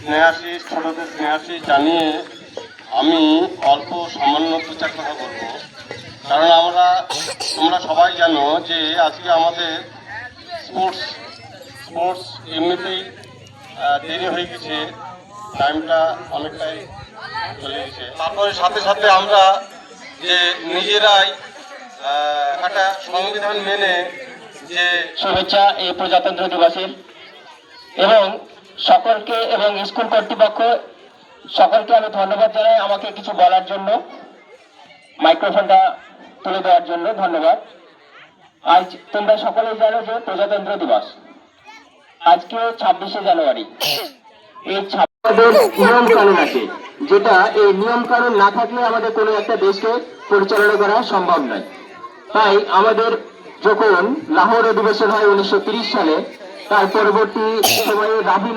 স্নেহাশিস ছোটদের স্নেহাশিস জানিয়ে আমি অল্প সামান্য দু চার কথা বলবো। কারণ তোমরা সবাই জানো যে আজকে আমাদের স্পোর্টস এমনিতেই দেরি হয়ে গেছে, টাইমটা অনেকটাই চলে গেছে। তারপরে সাথে সাথে আমরা যে নিজেরাই একটা সংবিধান মেনে যে শুভেচ্ছা এই প্রজাতন্ত্র দিবসের, এবং সকলকে এবং স্কুল কর্তৃপক্ষ সকলকে আমি ধন্যবাদ জানাই আমাকে কিছু বলার জন্য, মাইক্রোফোনটা তুলে দেওয়ার জন্য ধন্যবাদ। আজ তোমরা সকলেই জানো যে প্রজাতন্ত্র দিবস আজকে 26শে জানুয়ারি। এই নিয়ম কানুন আছে, যেটা এই নিয়ম কানুন না থাকলে আমাদের কোনো একটা দেশকে পরিচালনা করা সম্ভব নয়। তাই আমাদের যখন লাহোর অধিবেশন হয় 1930 সালে, তার পরবর্তী সময়ে রাবি